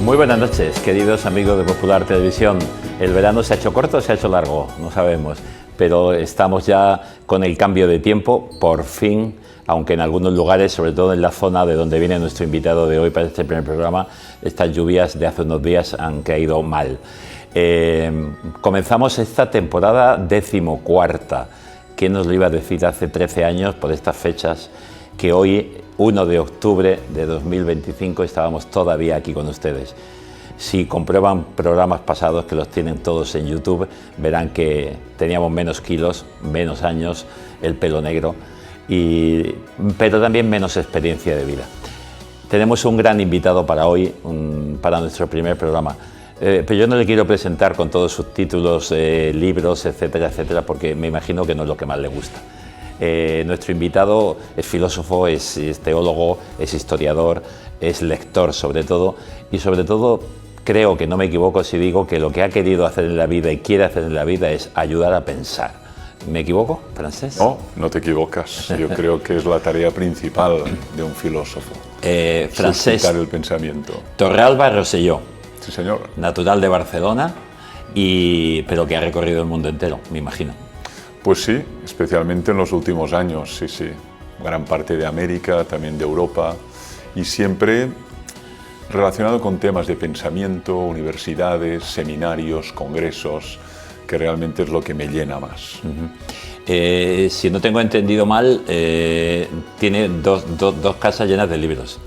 Muy buenas noches, queridos amigos de Popular Televisión. El verano se ha hecho corto o se ha hecho largo, no sabemos, pero estamos ya con el cambio de tiempo, por fin, aunque en algunos lugares, sobre todo en la zona de donde viene nuestro invitado de hoy para este primer programa, estas lluvias de hace unos días han caído mal. Comenzamos esta temporada 14ª. ¿Quién nos lo iba a decir hace 13 años por estas fechas que hoy, 1 de octubre de 2025, estábamos todavía aquí con ustedes? Si comprueban programas pasados, que los tienen todos en YouTube, verán que teníamos menos kilos, menos años, el pelo negro, pero también menos experiencia de vida. Tenemos un gran invitado para hoy, para nuestro primer programa. Pero yo no le quiero presentar con todos sus títulos, libros, etcétera, etcétera, porque me imagino que no es lo que más le gusta. Nuestro invitado es filósofo, es teólogo, es historiador, es lector sobre todo, y sobre todo creo que no me equivoco si digo que lo que ha querido hacer en la vida y quiere hacer en la vida es ayudar a pensar. ¿Me equivoco, Francesc? No, no te equivocas. Yo creo que es la tarea principal de un filósofo. Francesc suscitar el pensamiento. Torralba Rosselló. Sí, señor. Natural de Barcelona, pero que ha recorrido el mundo entero, me imagino. Pues sí, especialmente en los últimos años, sí, sí. Gran parte de América, también de Europa, y siempre relacionado con temas de pensamiento, universidades, seminarios, congresos, que realmente es lo que me llena más. Si no tengo entendido mal, tiene dos casas llenas de libros,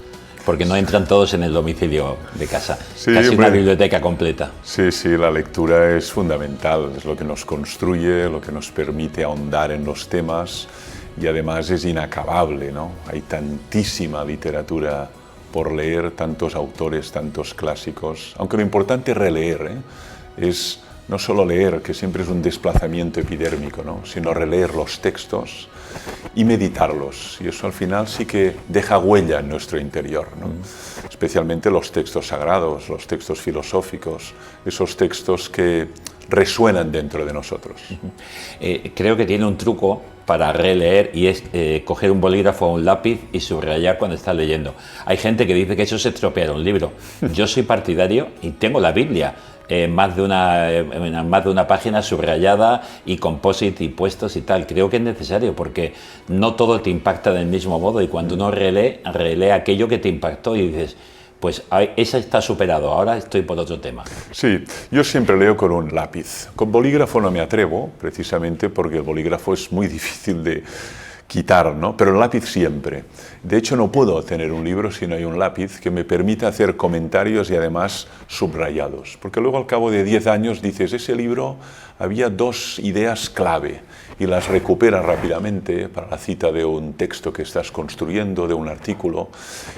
porque no entran todos en el domicilio de casa. Sí, casi una biblioteca completa. Sí, sí, la lectura es fundamental, es lo que nos construye, lo que nos permite ahondar en los temas, y además es inacabable, ¿no? Hay tantísima literatura por leer, tantos autores, tantos clásicos, aunque lo importante es releer, es no solo leer, que siempre es un desplazamiento epidérmico, ¿no? Sino releer los textos y meditarlos, y eso al final sí que deja huella en nuestro interior, ¿no? Especialmente los textos sagrados, los textos filosóficos, esos textos que resuenan dentro de nosotros. Creo que tiene un truco para releer, y es coger un bolígrafo o un lápiz y subrayar cuando estás leyendo. Hay gente que dice que eso es estropear un libro. Yo soy partidario y tengo la Biblia, más de una página subrayada y con post-it y puestos y tal. Creo que es necesario porque no todo te impacta del mismo modo, y cuando uno relee aquello que te impactó y dices, pues esa está superado, ahora estoy por otro tema. Sí, yo siempre leo con un lápiz. Con bolígrafo no me atrevo, precisamente porque el bolígrafo es muy difícil de quitar, ¿no? Pero el lápiz siempre. De hecho, no puedo tener un libro si no hay un lápiz que me permita hacer comentarios y además subrayados. Porque luego al cabo de 10 años dices, ese libro había 2 ideas clave, y las recuperas rápidamente para la cita de un texto que estás construyendo, de un artículo,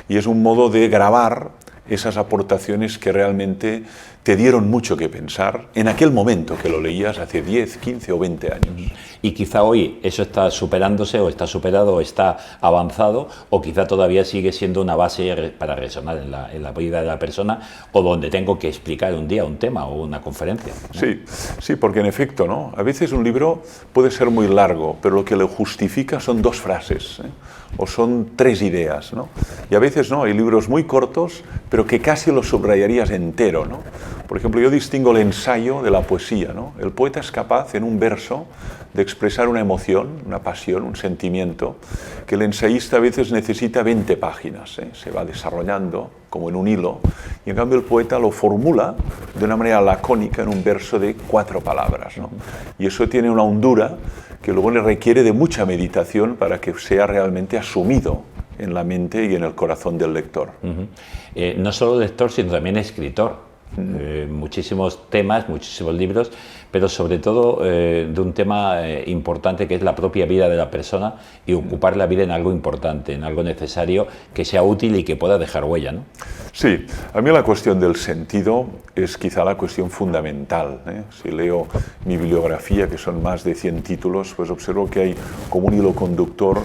y es un modo de grabar esas aportaciones que realmente te dieron mucho que pensar en aquel momento que lo leías hace 10, 15 o 20 años. Y quizá hoy eso está superándose, o está superado, o está avanzado, o quizá todavía sigue siendo una base para resonar en la vida de la persona, o donde tengo que explicar un día un tema o una conferencia, ¿no? Sí, sí, porque en efecto, ¿no? A veces un libro puede ser muy largo, pero lo que lo justifica son 2 frases, o son 3 ideas, ¿no? Y a veces no, hay libros muy cortos, pero que casi lo subrayarías entero, ¿no? Por ejemplo, yo distingo el ensayo de la poesía, ¿no? El poeta es capaz, en un verso, de expresar una emoción, una pasión, un sentimiento, que el ensayista a veces necesita 20 páginas, se va desarrollando como en un hilo, y en cambio el poeta lo formula de una manera lacónica en un verso de 4 palabras, ¿no? Y eso tiene una hondura que luego le requiere de mucha meditación para que sea realmente asumido en la mente y en el corazón del lector. No solo lector, sino también escritor. Muchísimos temas, muchísimos libros, pero sobre todo de un tema importante, que es la propia vida de la persona, y ocupar la vida en algo importante, en algo necesario, que sea útil y que pueda dejar huella, ¿no? Sí, a mí la cuestión del sentido es quizá la cuestión fundamental, Si leo mi bibliografía, que son más de 100 títulos, pues observo que hay como un hilo conductor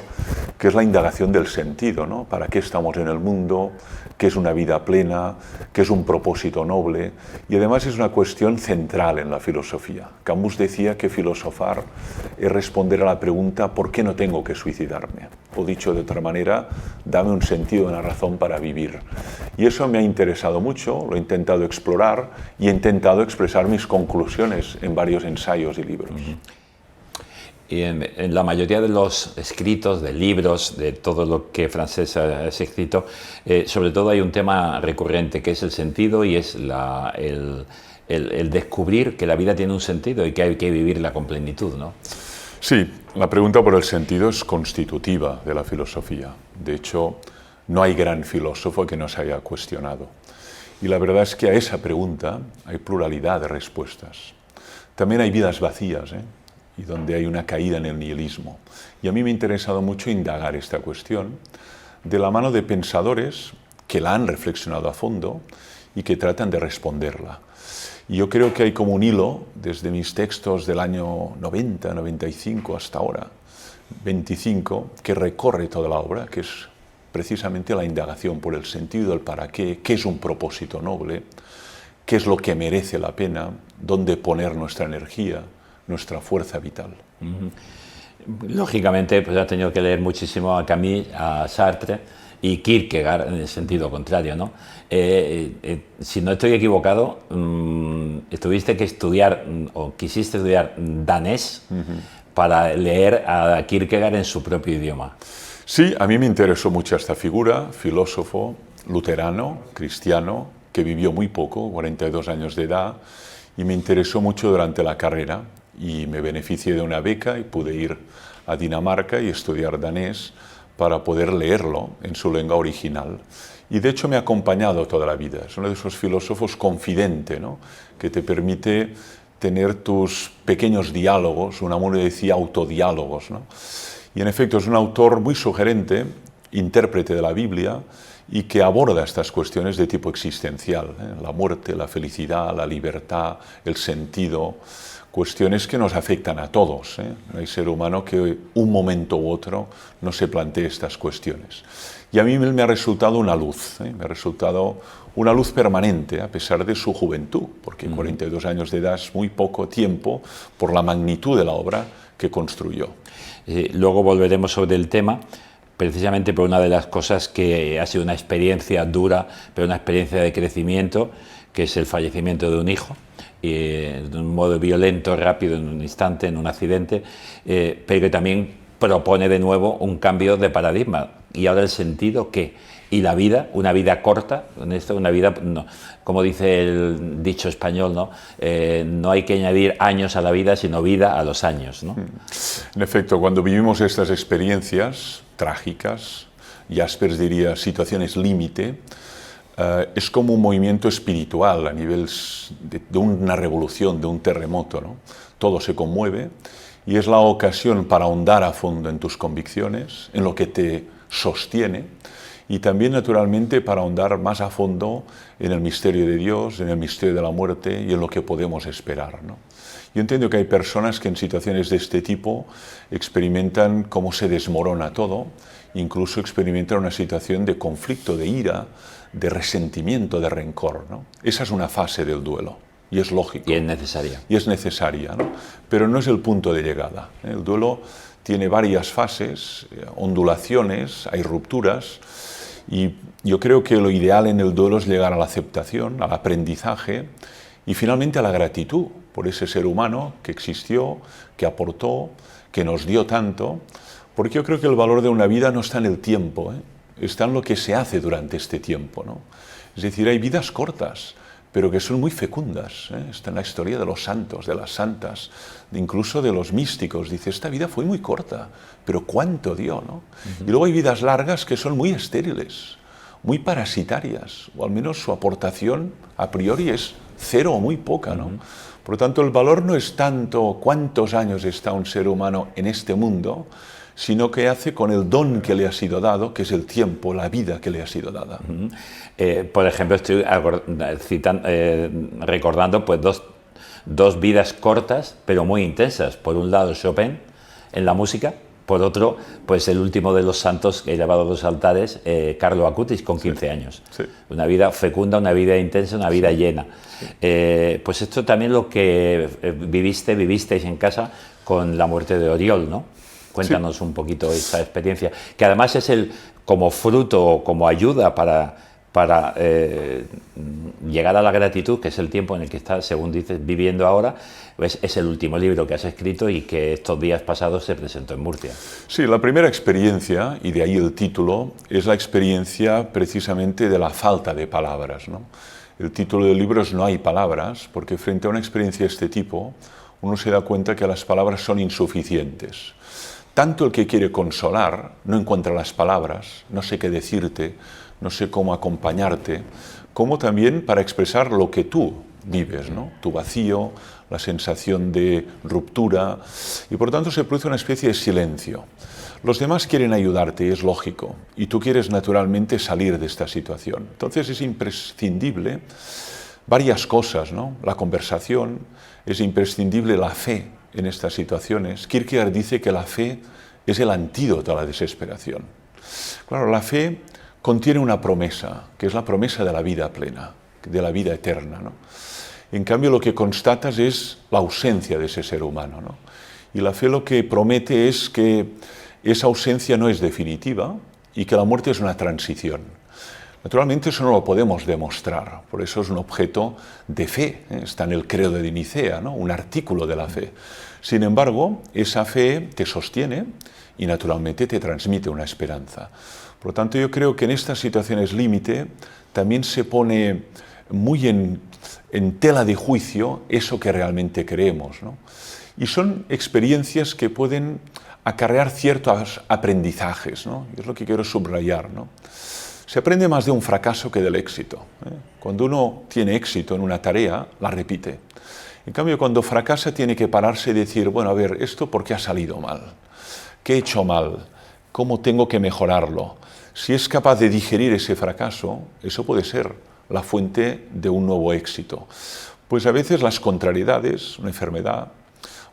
que es la indagación del sentido, ¿no? ¿Para qué estamos en el mundo? ¿Qué es una vida plena? ¿Qué es un propósito noble? Y además es una cuestión central en la filosofía. Camus decía que filosofar es responder a la pregunta ¿por qué no tengo que suicidarme? o dicho de otra manera, dame un sentido, una razón para vivir. Y eso me ha interesado mucho, lo he intentado explorar y he intentado expresar mis conclusiones en varios ensayos y libros. Y en la mayoría de los escritos, de libros, de todo lo que Francesc has escrito, sobre todo hay un tema recurrente que es el sentido y es el descubrir que la vida tiene un sentido y que hay que vivirla con plenitud, ¿no? Sí, la pregunta por el sentido es constitutiva de la filosofía. De hecho, no hay gran filósofo que no se haya cuestionado. Y la verdad es que a esa pregunta hay pluralidad de respuestas. También hay vidas vacías, y donde hay una caída en el nihilismo. Y a mí me ha interesado mucho indagar esta cuestión de la mano de pensadores que la han reflexionado a fondo y que tratan de responderla. Y yo creo que hay como un hilo desde mis textos del año 90, 95 hasta ahora, 25, que recorre toda la obra, que es precisamente la indagación por el sentido, el para qué es un propósito noble, qué es lo que merece la pena, dónde poner nuestra energía, nuestra fuerza vital. Lógicamente, pues has tenido que leer muchísimo a Camus, a Sartre y Kierkegaard en el sentido contrario, ¿no? Si no estoy equivocado, tuviste que estudiar o quisiste estudiar danés para leer a Kierkegaard en su propio idioma. Sí, a mí me interesó mucho esta figura, filósofo, luterano, cristiano, que vivió muy poco, 42 años de edad, y me interesó mucho durante la carrera. Y me beneficié de una beca y pude ir a Dinamarca y estudiar danés para poder leerlo en su lengua original. Y de hecho me ha acompañado toda la vida. Es uno de esos filósofos confidente, ¿no? Que te permite tener tus pequeños diálogos, Unamuno decía autodiálogos, ¿no? Y en efecto es un autor muy sugerente, intérprete de la Biblia, y que aborda estas cuestiones de tipo existencial, la muerte, la felicidad, la libertad, el sentido, cuestiones que nos afectan a todos. No hay ser humano que un momento u otro no se plantee estas cuestiones. Y a mí me ha resultado una luz, me ha resultado una luz permanente, a pesar de su juventud, porque 42 años de edad es muy poco tiempo por la magnitud de la obra que construyó. Luego volveremos sobre el tema, precisamente por una de las cosas que ha sido una experiencia dura, pero una experiencia de crecimiento, que es el fallecimiento de un hijo, de un modo violento, rápido, en un instante, en un accidente, pero que también propone de nuevo un cambio de paradigma. Y ahora el sentido, ¿qué? Y la vida, una vida corta, una vida, no, como dice el dicho español, ¿no? No hay que añadir años a la vida, sino vida a los años, ¿no? En efecto, cuando vivimos estas experiencias trágicas, Jaspers diría situaciones límite, es como un movimiento espiritual a nivel de una revolución, de un terremoto, ¿no? Todo se conmueve y es la ocasión para ahondar a fondo en tus convicciones, en lo que te sostiene, y también naturalmente para ahondar más a fondo en el misterio de Dios, en el misterio de la muerte y en lo que podemos esperar, ¿no? Yo entiendo que hay personas que en situaciones de este tipo experimentan cómo se desmorona todo, incluso experimentan una situación de conflicto, de ira, de resentimiento, de rencor, ¿no? Esa es una fase del duelo y es lógico. Y es necesaria. Y es necesaria, ¿no? Pero no es el punto de llegada. El duelo tiene varias fases, ondulaciones, hay rupturas, y yo creo que lo ideal en el duelo es llegar a la aceptación, al aprendizaje y finalmente a la gratitud por ese ser humano que existió, que aportó, que nos dio tanto, porque yo creo que el valor de una vida no está en el tiempo, está en lo que se hace durante este tiempo, ¿no? Es decir, hay vidas cortas, pero que son muy fecundas, Está en la historia de los santos, de las santas, incluso de los místicos. Dice, esta vida fue muy corta, pero ¿cuánto dio, no? Y luego hay vidas largas que son muy estériles, muy parasitarias, o al menos su aportación a priori es cero o muy poca, ¿no? Por lo tanto, el valor no es tanto cuántos años está un ser humano en este mundo, sino que hace con el don que le ha sido dado, que es el tiempo, la vida que le ha sido dada. Por ejemplo, estoy recordando pues, dos vidas cortas, pero muy intensas. Por un lado, Chopin, en la música. Por otro, pues el último de los santos que he llevado a los altares, Carlo Acutis, con 15 años. Sí. Una vida fecunda, una vida intensa, una vida llena. Pues esto también lo que vivisteis en casa con la muerte de Oriol, ¿no? Cuéntanos un poquito esta experiencia, que además es como fruto, como ayuda para llegar a la gratitud, que es el tiempo en el que estás, según dices, viviendo ahora. Pues es el último libro que has escrito y que estos días pasados se presentó en Murcia. Sí, la primera experiencia, y de ahí el título, es la experiencia precisamente de la falta de palabras, ¿no? El título del libro es No hay palabras, porque frente a una experiencia de este tipo, uno se da cuenta que las palabras son insuficientes. Tanto el que quiere consolar no encuentra las palabras, no sé qué decirte, no sé cómo acompañarte, como también para expresar lo que tú vives, ¿no? Tu vacío, la sensación de ruptura, y por tanto se produce una especie de silencio. Los demás quieren ayudarte, es lógico, y tú quieres naturalmente salir de esta situación. Entonces es imprescindible varias cosas, ¿no? La conversación, es imprescindible la fe en estas situaciones. Kierkegaard dice que la fe es el antídoto a la desesperación. Claro, la fe contiene una promesa, que es la promesa de la vida plena, de la vida eterna, ¿no? En cambio, lo que constatas es la ausencia de ese ser humano, ¿no? Y la fe lo que promete es que esa ausencia no es definitiva y que la muerte es una transición. Naturalmente eso no lo podemos demostrar, por eso es un objeto de fe, ¿eh? Está en el credo de Nicea, ¿no? Un artículo de la fe. Sin embargo, esa fe te sostiene y naturalmente te transmite una esperanza. Por lo tanto, yo creo que en estas situaciones límite también se pone muy en tela de juicio eso que realmente creemos, ¿no? Y son experiencias que pueden acarrear ciertos aprendizajes, ¿no? Y es lo que quiero subrayar, ¿no? Se aprende más de un fracaso que del éxito, ¿eh? Cuando uno tiene éxito en una tarea, la repite. En cambio, cuando fracasa, tiene que pararse y decir, bueno, a ver, ¿esto por qué ha salido mal? ¿Qué he hecho mal? ¿Cómo tengo que mejorarlo? Si es capaz de digerir ese fracaso, eso puede ser la fuente de un nuevo éxito. Pues a veces las contrariedades, una enfermedad,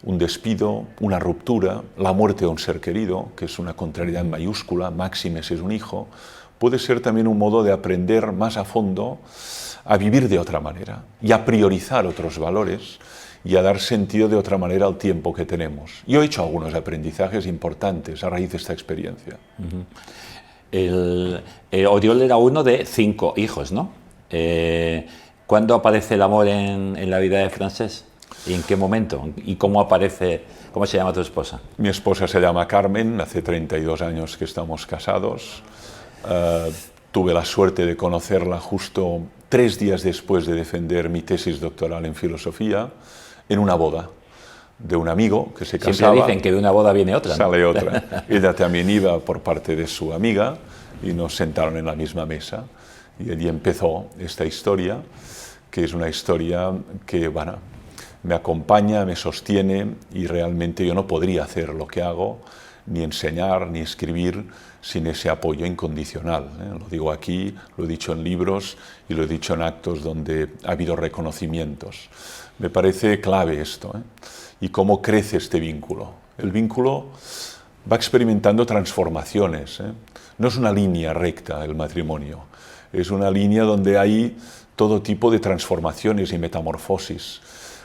un despido, una ruptura, la muerte de un ser querido, que es una contrariedad en mayúscula, máxime si es un hijo, puede ser también un modo de aprender más a fondo a vivir de otra manera y a priorizar otros valores y a dar sentido de otra manera al tiempo que tenemos. Yo he hecho algunos aprendizajes importantes a raíz de esta experiencia. Oriol era uno de 5 hijos, ¿no? ¿Cuándo aparece el amor en la vida de Francesc? ¿Y en qué momento? ¿Y cómo aparece? ¿Cómo se llama tu esposa? Mi esposa se llama Carmen, hace 32 años que estamos casados. Tuve la suerte de conocerla justo 3 días después de defender mi tesis doctoral en filosofía, en una boda de un amigo que se casaba. Siempre dicen que de una boda viene otra, ¿no? Sale otra. Ella también iba por parte de su amiga y nos sentaron en la misma mesa. Y allí empezó esta historia, que es una historia que, bueno, me acompaña, me sostiene y realmente yo no podría hacer lo que hago, ni enseñar, ni escribir sin ese apoyo incondicional, ¿eh? Lo digo aquí, lo he dicho en libros y lo he dicho en actos donde ha habido reconocimientos. Me parece clave esto, ¿eh? Y cómo crece este vínculo. El vínculo va experimentando transformaciones, ¿eh? No es una línea recta el matrimonio, es una línea donde hay todo tipo de transformaciones y metamorfosis.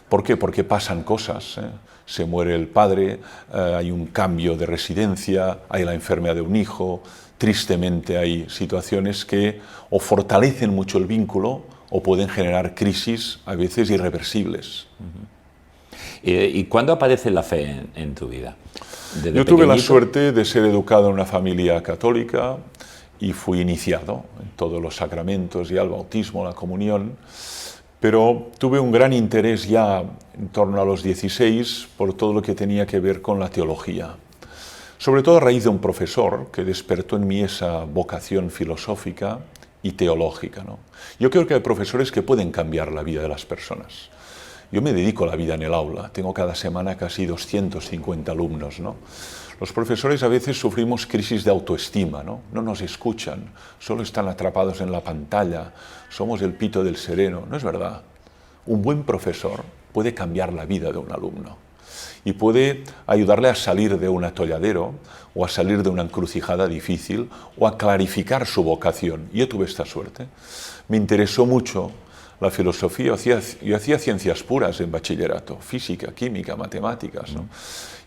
¿Por qué? Porque pasan cosas, ¿eh? Se muere el padre, hay un cambio de residencia, hay la enfermedad de un hijo, tristemente hay situaciones que o fortalecen mucho el vínculo o pueden generar crisis a veces irreversibles. ¿Y cuándo aparece la fe en tu vida? Yo tuve la suerte de ser educado en una familia católica y fui iniciado en todos los sacramentos, ya el bautismo, la comunión, pero tuve un gran interés ya en torno a los 16 por todo lo que tenía que ver con la teología. Sobre todo a raíz de un profesor que despertó en mí esa vocación filosófica y teológica, ¿no? Yo creo que hay profesores que pueden cambiar la vida de las personas. Yo me dedico a la vida en el aula, tengo cada semana casi 250 alumnos, ¿no? Los profesores a veces sufrimos crisis de autoestima, ¿no? No nos escuchan, solo están atrapados en la pantalla, somos el pito del sereno. No es verdad. Un buen profesor puede cambiar la vida de un alumno y puede ayudarle a salir de un atolladero o a salir de una encrucijada difícil o a clarificar su vocación. Yo tuve esta suerte. Me interesó mucho la filosofía, yo hacía ciencias puras en bachillerato, física, química, matemáticas, ¿no?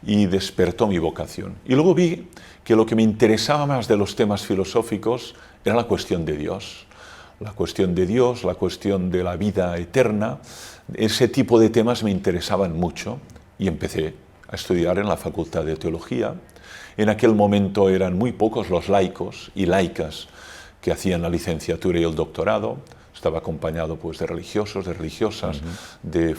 Y despertó mi vocación. Y luego vi que lo que me interesaba más de los temas filosóficos era la cuestión de Dios. La cuestión de Dios, la cuestión de la vida eterna, ese tipo de temas me interesaban mucho y empecé a estudiar en la Facultad de Teología. En aquel momento eran muy pocos los laicos y laicas que hacían la licenciatura y el doctorado. Estaba acompañado pues, de religiosos, de religiosas, de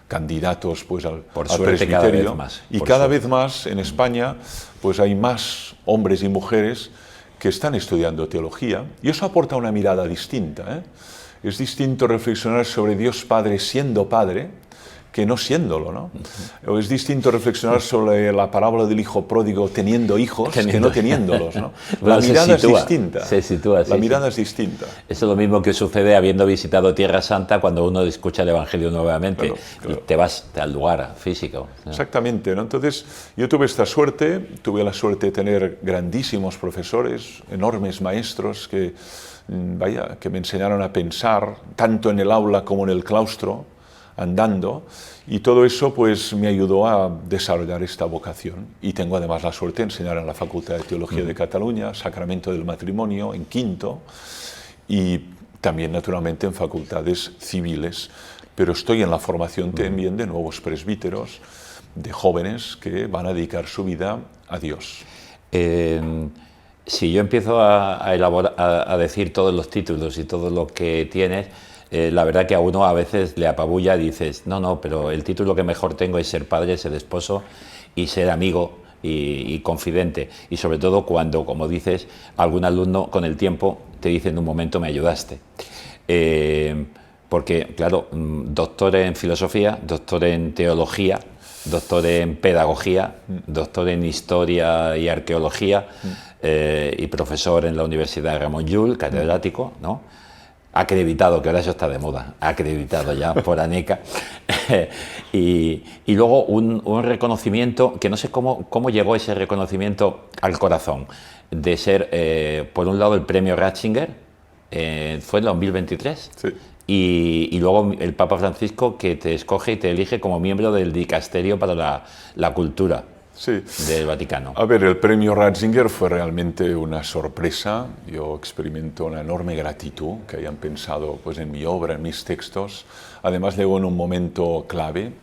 candidatos pues, al presbiterio. Cada vez más, y cada vez más en España pues, hay más hombres y mujeres que están estudiando teología, y eso aporta una mirada distinta, ¿eh? Es distinto reflexionar sobre Dios Padre siendo Padre que no siéndolo, ¿no? O es distinto reflexionar sobre la parábola del hijo pródigo teniendo hijos que no teniéndolos, ¿no? Bueno, la mirada es distinta. Se sitúa, la mirada es distinta. Eso es lo mismo que sucede habiendo visitado Tierra Santa cuando uno escucha el Evangelio nuevamente. Claro. Y te vas al lugar físico, ¿no? Exactamente, ¿no? Entonces, yo tuve esta suerte, tuve la suerte de tener grandísimos profesores, enormes maestros que, vaya, que me enseñaron a pensar, tanto en el aula como en el claustro, andando, y todo eso pues me ayudó a desarrollar esta vocación. Y tengo además la suerte de enseñar en la Facultad de Teología de Cataluña, Sacramento del Matrimonio, en quinto, y también naturalmente en facultades civiles, pero estoy en la formación también de nuevos presbíteros, de jóvenes que van a dedicar su vida a Dios. Si yo empiezo a decir todos los títulos y todo lo que tienes, la verdad que a uno a veces le apabulla y dices, no, pero el título que mejor tengo es ser padre, ser esposo y ser amigo y confidente. Y sobre todo cuando, como dices, algún alumno con el tiempo te dice en un momento me ayudaste. Porque, claro, doctor en filosofía, doctor en teología, doctor en pedagogía, doctor en historia y arqueología y profesor en la Universidad de Ramon Llull, catedrático, ¿no? Acreditado, que ahora eso está de moda, acreditado ya por ANECA. y luego un reconocimiento, que no sé cómo llegó ese reconocimiento al corazón, de ser, por un lado, el premio Ratzinger, fue en 2023, sí. Y luego el Papa Francisco, que te escoge y te elige como miembro del Dicasterio para la Cultura. Sí. Del Vaticano. A ver, el premio Ratzinger fue realmente una sorpresa. Yo experimento una enorme gratitud que hayan pensado pues, en mi obra, en mis textos. Además, llegó en un momento clave.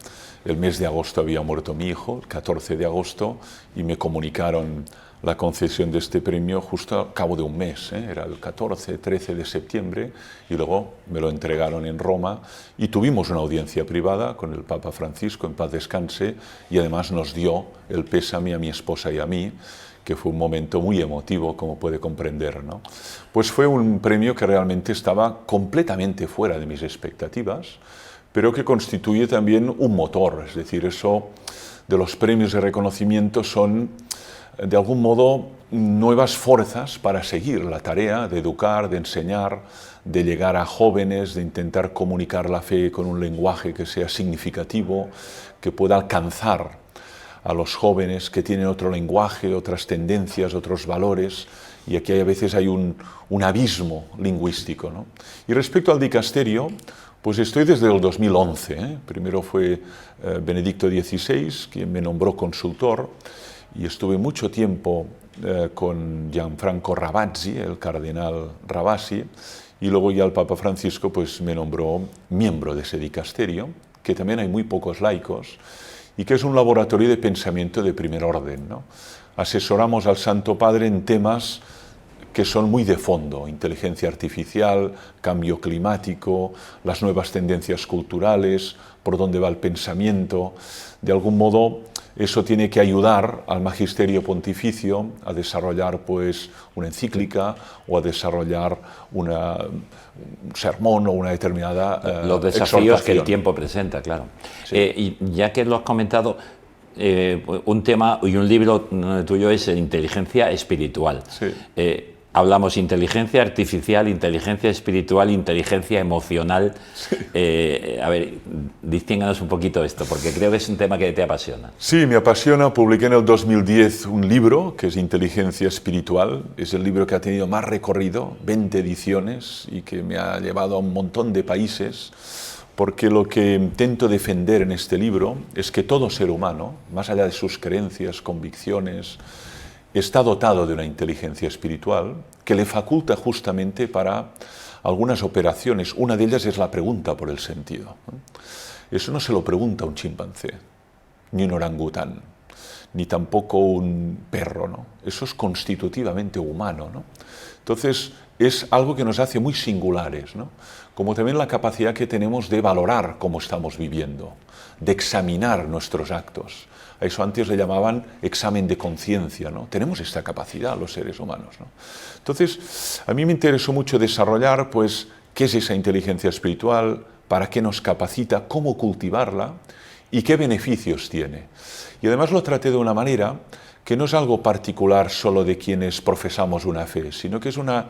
El mes de agosto había muerto mi hijo, el 14 de agosto, y me comunicaron la concesión de este premio justo al cabo de un mes, ¿eh? Era el 14, 13 de septiembre, y luego me lo entregaron en Roma, y tuvimos una audiencia privada con el Papa Francisco, en paz descanse, y además nos dio el pésame a mi esposa y a mí, que fue un momento muy emotivo, como puede comprender, ¿no? Pues fue un premio que realmente estaba completamente fuera de mis expectativas, pero que constituye también un motor, es decir, eso de los premios de reconocimiento son de algún modo nuevas fuerzas para seguir la tarea de educar, de enseñar, de llegar a jóvenes, de intentar comunicar la fe con un lenguaje que sea significativo, que pueda alcanzar a los jóvenes que tienen otro lenguaje, otras tendencias, otros valores, y aquí a veces hay un abismo lingüístico, ¿no? Y respecto al dicasterio, pues estoy desde el 2011, ¿eh? Primero fue Benedicto XVI quien me nombró consultor, y estuve mucho tiempo con Gianfranco Ravazzi, el cardenal Ravasi, y luego ya el Papa Francisco pues, me nombró miembro de ese dicasterio, que también hay muy pocos laicos, y que es un laboratorio de pensamiento de primer orden, ¿no? Asesoramos al Santo Padre en temas que son muy de fondo: inteligencia artificial, cambio climático, las nuevas tendencias culturales, por dónde va el pensamiento. De algún modo, eso tiene que ayudar al magisterio pontificio a desarrollar pues, una encíclica o a desarrollar un sermón o una determinada los desafíos que el tiempo presenta, claro. Sí. Y ya que lo has comentado, un tema y un libro tuyo es Inteligencia Espiritual. Sí. hablamos inteligencia artificial, inteligencia espiritual, inteligencia emocional. Sí. A ver, distínganos un poquito esto, porque creo que es un tema que te apasiona. Sí, me apasiona. Publiqué en el 2010 un libro que es Inteligencia Espiritual. Es el libro que ha tenido más recorrido, 20 ediciones, y que me ha llevado a un montón de países, porque lo que intento defender en este libro es que todo ser humano, más allá de sus creencias, convicciones, está dotado de una inteligencia espiritual que le faculta justamente para algunas operaciones. Una de ellas es la pregunta por el sentido. Eso no se lo pregunta un chimpancé, ni un orangután, ni tampoco un perro, ¿no? Eso es constitutivamente humano, ¿no? Entonces, es algo que nos hace muy singulares, ¿no? Como también la capacidad que tenemos de valorar cómo estamos viviendo, de examinar nuestros actos. A eso antes le llamaban examen de conciencia, ¿no? Tenemos esta capacidad los seres humanos, ¿no? Entonces, a mí me interesó mucho desarrollar, pues, qué es esa inteligencia espiritual, para qué nos capacita, cómo cultivarla y qué beneficios tiene. Y además lo traté de una manera que no es algo particular solo de quienes profesamos una fe, sino que es una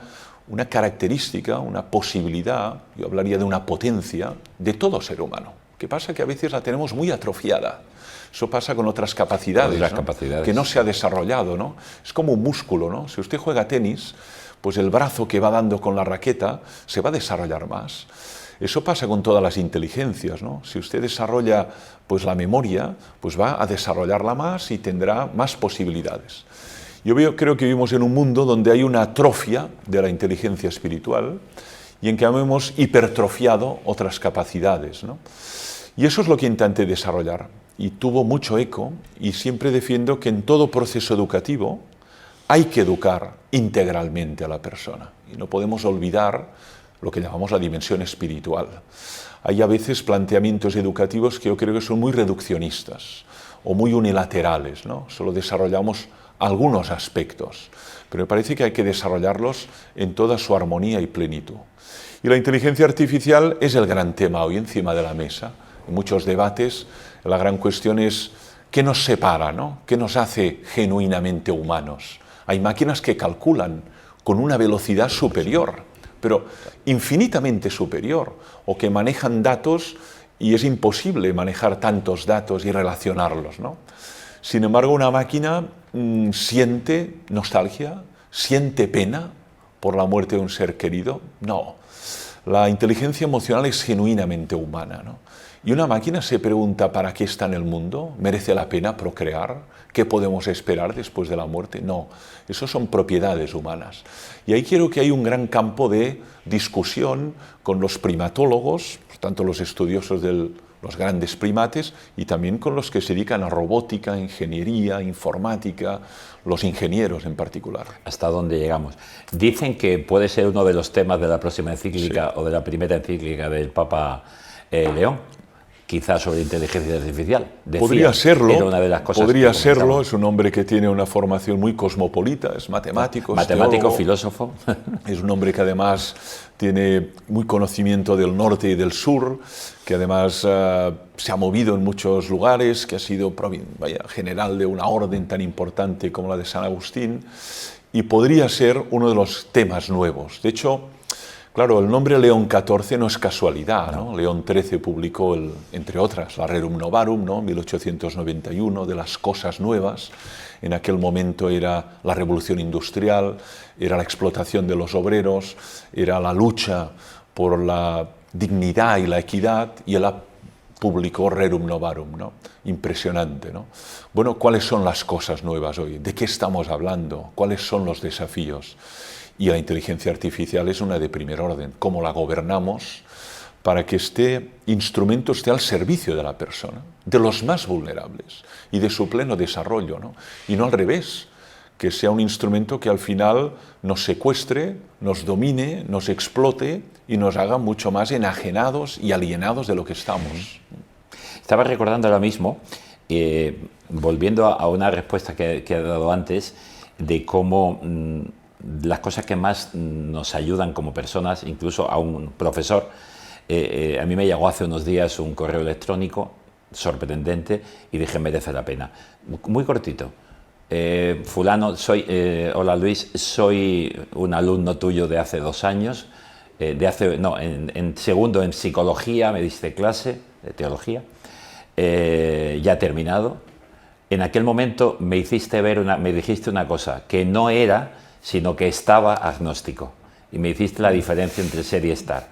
característica, una posibilidad, yo hablaría de una potencia de todo ser humano. ¿Qué pasa? Que a veces la tenemos muy atrofiada. Eso pasa con otras capacidades, ¿no? Que no se ha desarrollado, ¿no? Es como un músculo, ¿no? Si usted juega tenis, pues el brazo que va dando con la raqueta se va a desarrollar más. Eso pasa con todas las inteligencias, ¿no? Si usted desarrolla, pues, la memoria, pues va a desarrollarla más y tendrá más posibilidades. Yo creo que vivimos en un mundo donde hay una atrofia de la inteligencia espiritual y en que hemos hipertrofiado otras capacidades, ¿no? Y eso es lo que intenté desarrollar. Y tuvo mucho eco, y siempre defiendo que en todo proceso educativo hay que educar integralmente a la persona. Y no podemos olvidar lo que llamamos la dimensión espiritual. Hay a veces planteamientos educativos que yo creo que son muy reduccionistas o muy unilaterales, ¿no? Solo desarrollamos algunos aspectos, pero me parece que hay que desarrollarlos en toda su armonía y plenitud. Y la inteligencia artificial es el gran tema hoy encima de la mesa. En muchos debates la gran cuestión es qué nos separa, ¿no? ¿Qué nos hace genuinamente humanos? Hay máquinas que calculan con una velocidad superior, pero infinitamente superior, o que manejan datos y es imposible manejar tantos datos y relacionarlos, ¿no? Sin embargo, una máquina siente nostalgia, siente pena por la muerte de un ser querido. No, la inteligencia emocional es genuinamente humana, ¿no? Y una máquina se pregunta ¿para qué está en el mundo? ¿Merece la pena procrear? ¿Qué podemos esperar después de la muerte? No, eso son propiedades humanas. Y ahí creo que hay un gran campo de discusión con los primatólogos, tanto los estudiosos de los grandes primates, y también con los que se dedican a robótica, ingeniería, informática, los ingenieros en particular. ¿Hasta dónde llegamos? Dicen que puede ser uno de los temas de la próxima encíclica, sí, o de la primera encíclica del Papa León. Quizás sobre inteligencia artificial. Decía, podría serlo, era una de las cosas podría serlo. Es un hombre que tiene una formación muy cosmopolita, es matemático, teólogo, filósofo. Es un hombre que además tiene muy conocimiento del norte y del sur, que además se ha movido en muchos lugares, que ha sido general de una orden tan importante como la de San Agustín, y podría ser uno de los temas nuevos. De hecho, claro, el nombre León XIV no es casualidad, ¿no? León XIII publicó, entre otras, la Rerum Novarum, ¿no? 1891, de las cosas nuevas. En aquel momento era la revolución industrial, era la explotación de los obreros, era la lucha por la dignidad y la equidad, y él publicó Rerum Novarum, ¿no? Impresionante, ¿no? Bueno, ¿cuáles son las cosas nuevas hoy? ¿De qué estamos hablando? ¿Cuáles son los desafíos? Y la inteligencia artificial es una de primer orden. ¿Cómo la gobernamos para que este instrumento esté al servicio de la persona, de los más vulnerables y de su pleno desarrollo, ¿no? Y no al revés, que sea un instrumento que al final nos secuestre, nos domine, nos explote y nos haga mucho más enajenados y alienados de lo que estamos. Estaba recordando ahora mismo, volviendo a una respuesta que ha dado antes, de cómo las cosas que más nos ayudan como personas, incluso a un profesor. A mí me llegó hace unos días un correo electrónico sorprendente y dije, merece la pena. Muy cortito. fulano, hola Luis, soy un alumno tuyo de hace 2 años, en segundo en psicología me diste clase de teología, ya he terminado. En aquel momento me dijiste una cosa, que no era, sino que estaba agnóstico. Y me hiciste la diferencia entre ser y estar.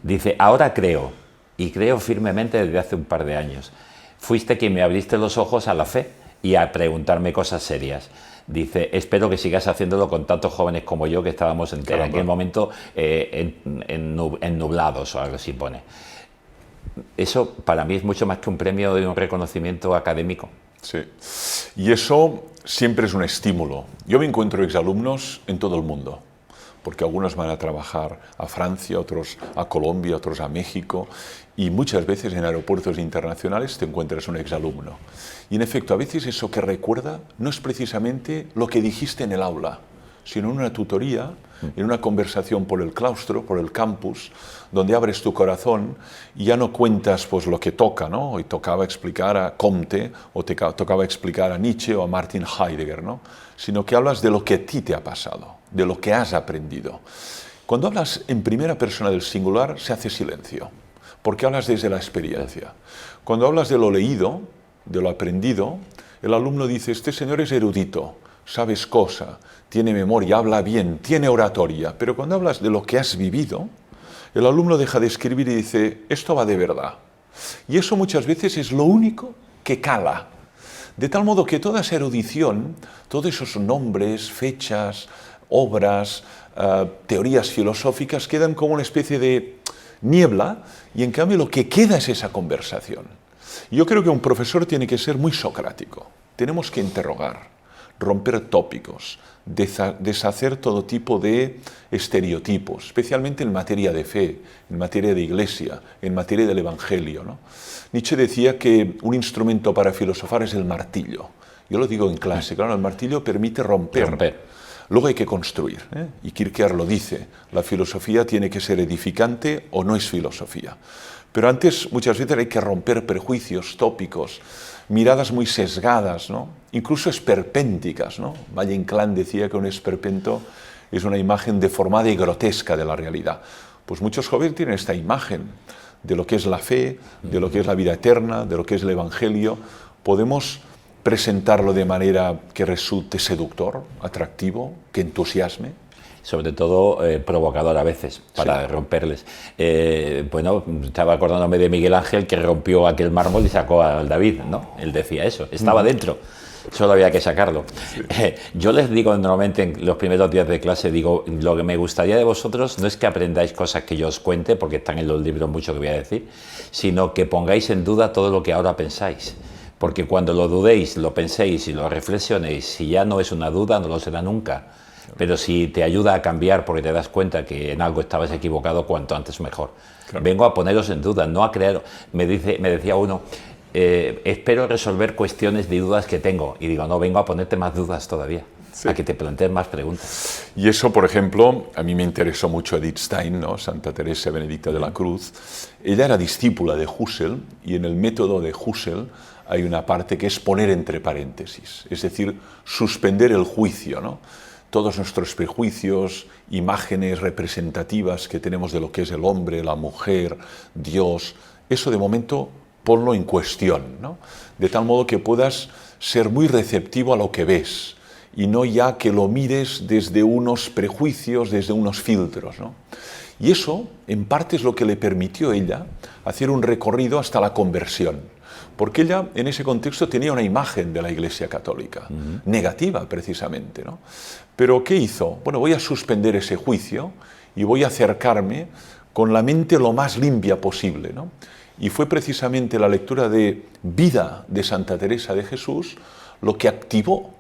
Dice, ahora creo, y creo firmemente desde hace un par de años. Fuiste quien me abriste los ojos a la fe y a preguntarme cosas serias. Dice, espero que sigas haciéndolo con tantos jóvenes como yo que estábamos en aquel momento ennublados o algo así pone. Eso para mí es mucho más que un premio de un reconocimiento académico. Sí, y eso siempre es un estímulo. Yo me encuentro exalumnos en todo el mundo, porque algunos van a trabajar a Francia, otros a Colombia, otros a México, y muchas veces en aeropuertos internacionales te encuentras un exalumno. Y en efecto, a veces eso que recuerda no es precisamente lo que dijiste en el aula, sino en una tutoría, en una conversación por el claustro, por el campus, donde abres tu corazón y ya no cuentas pues lo que toca, ¿no? Hoy tocaba explicar a Comte, o tocaba explicar a Nietzsche o a Martin Heidegger, ¿no? Sino que hablas de lo que a ti te ha pasado, de lo que has aprendido. Cuando hablas en primera persona del singular, se hace silencio, porque hablas desde la experiencia. Cuando hablas de lo leído, de lo aprendido, el alumno dice, este señor es erudito, sabes cosa, tiene memoria, habla bien, tiene oratoria, pero cuando hablas de lo que has vivido, el alumno deja de escribir y dice, esto va de verdad. Y eso muchas veces es lo único que cala. De tal modo que toda esa erudición, todos esos nombres, fechas, obras, teorías filosóficas quedan como una especie de niebla y en cambio lo que queda es esa conversación. Yo creo que un profesor tiene que ser muy socrático. Tenemos que interrogar, romper tópicos, deshacer todo tipo de estereotipos, especialmente en materia de fe, en materia de iglesia, en materia del evangelio, ¿no? Nietzsche decía que un instrumento para filosofar es el martillo. Yo lo digo en clase, claro, el martillo permite romper. Luego hay que construir, ¿eh? Y Kierkegaard lo dice, la filosofía tiene que ser edificante o no es filosofía. Pero antes muchas veces hay que romper prejuicios, tópicos, miradas muy sesgadas, ¿no? Incluso esperpénticas, ¿no? Valle Inclán decía que un esperpento es una imagen deformada y grotesca de la realidad. Pues muchos jóvenes tienen esta imagen de lo que es la fe, de lo que es la vida eterna, de lo que es el evangelio. Podemos presentarlo de manera que resulte seductor, atractivo, que entusiasme. Sobre todo provocador a veces, para romperles. Bueno, estaba acordándome de Miguel Ángel, que rompió aquel mármol y sacó al David, ¿no? Él decía eso, estaba dentro, solo había que sacarlo. Sí. Yo les digo normalmente en los primeros días de clase, digo, lo que me gustaría de vosotros no es que aprendáis cosas que yo os cuente, porque están en los libros mucho que voy a decir, sino que pongáis en duda todo lo que ahora pensáis. Porque cuando lo dudéis, lo penséis y lo reflexionéis, si ya no es una duda, no lo será nunca. Pero si te ayuda a cambiar porque te das cuenta que en algo estabas equivocado, cuanto antes mejor. Claro. Vengo a poneros en duda, no a crear. Me decía uno, espero resolver cuestiones de dudas que tengo. Y digo, no, vengo a ponerte más dudas todavía, a que te plantees más preguntas. Y eso, por ejemplo, a mí me interesó mucho Edith Stein, ¿no? Santa Teresa Benedicta de la Cruz. Ella era discípula de Husserl y en el método de Husserl hay una parte que es poner entre paréntesis, es decir, suspender el juicio, ¿no? Todos nuestros prejuicios, imágenes representativas que tenemos de lo que es el hombre, la mujer, Dios, eso de momento ponlo en cuestión, ¿no? De tal modo que puedas ser muy receptivo a lo que ves y no ya que lo mires desde unos prejuicios, desde unos filtros, ¿no? Y eso, en parte, es lo que le permitió a ella hacer un recorrido hasta la conversión. Porque ella, en ese contexto, tenía una imagen de la Iglesia Católica, negativa precisamente, ¿no? Pero ¿qué hizo? Bueno, voy a suspender ese juicio y voy a acercarme con la mente lo más limpia posible, ¿no? Y fue precisamente la lectura de vida de Santa Teresa de Jesús lo que activó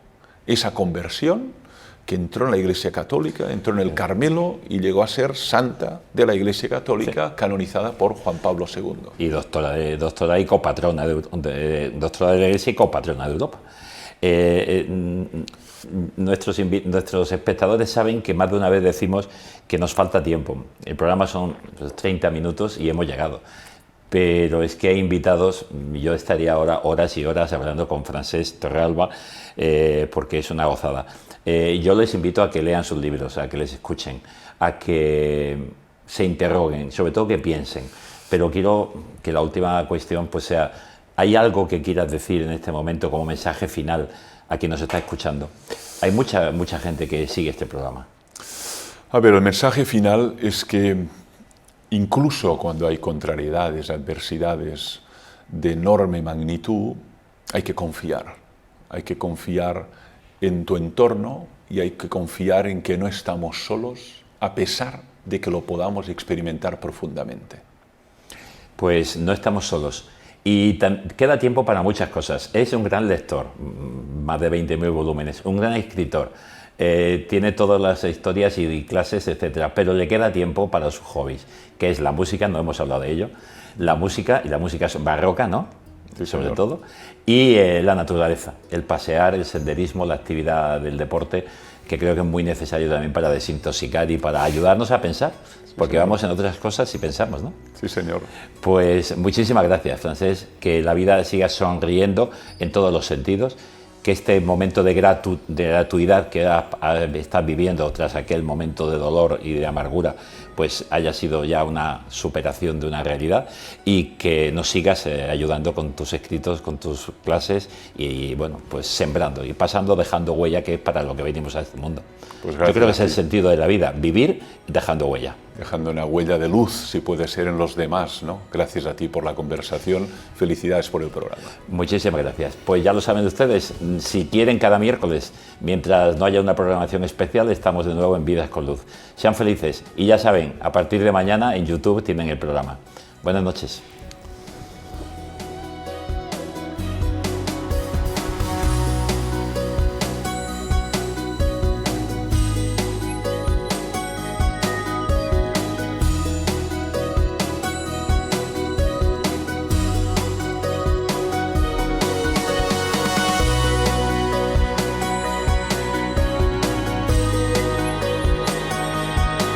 esa conversión, que entró en la Iglesia Católica, entró en el Carmelo y llegó a ser santa de la Iglesia Católica, canonizada por Juan Pablo II. Y doctora y copatrona doctora de la Iglesia y copatrona de Europa. Nuestros espectadores saben que más de una vez decimos que nos falta tiempo. El programa son 30 minutos y hemos llegado. pero es que hay invitados, yo estaría ahora horas y horas hablando con Francesc Torralba, porque es una gozada. Yo les invito a que lean sus libros, a que les escuchen, a que se interroguen, sobre todo que piensen. Pero quiero que la última cuestión pues sea, ¿hay algo que quieras decir en este momento como mensaje final a quien nos está escuchando? Hay mucha gente que sigue este programa. A ver, el mensaje final es que incluso cuando hay contrariedades, adversidades de enorme magnitud, hay que confiar. Hay que confiar en tu entorno y hay que confiar en que no estamos solos, a pesar de que lo podamos experimentar profundamente. Pues no estamos solos. Y queda tiempo para muchas cosas. Es un gran lector, más de 20.000 volúmenes, un gran escritor. Tiene todas las historias y clases, etcétera, pero le queda tiempo para sus hobbies, que es la música, no hemos hablado de ello, la música barroca, ¿no? Sí, sobre todo, y la naturaleza, el pasear, el senderismo, la actividad del deporte, que creo que es muy necesario también para desintoxicar y para ayudarnos a pensar, porque vamos en otras cosas y pensamos, ¿no? Sí, señor. Pues muchísimas gracias, Francesc, que la vida siga sonriendo en todos los sentidos, que este momento de gratuidad que estás viviendo tras aquel momento de dolor y de amargura, pues haya sido ya una superación de una realidad y que nos sigas ayudando con tus escritos, con tus clases y bueno, pues sembrando y pasando, dejando huella, que es para lo que venimos a este mundo. Pues yo creo que es el sentido de la vida, vivir dejando huella. Dejando una huella de luz, si puede ser, en los demás, ¿no? Gracias a ti por la conversación, felicidades por el programa. Muchísimas gracias. Pues ya lo saben ustedes, si quieren cada miércoles, mientras no haya una programación especial, estamos de nuevo en Vidas con Luz. Sean felices y ya saben, a partir de mañana en YouTube tienen el programa. Buenas noches.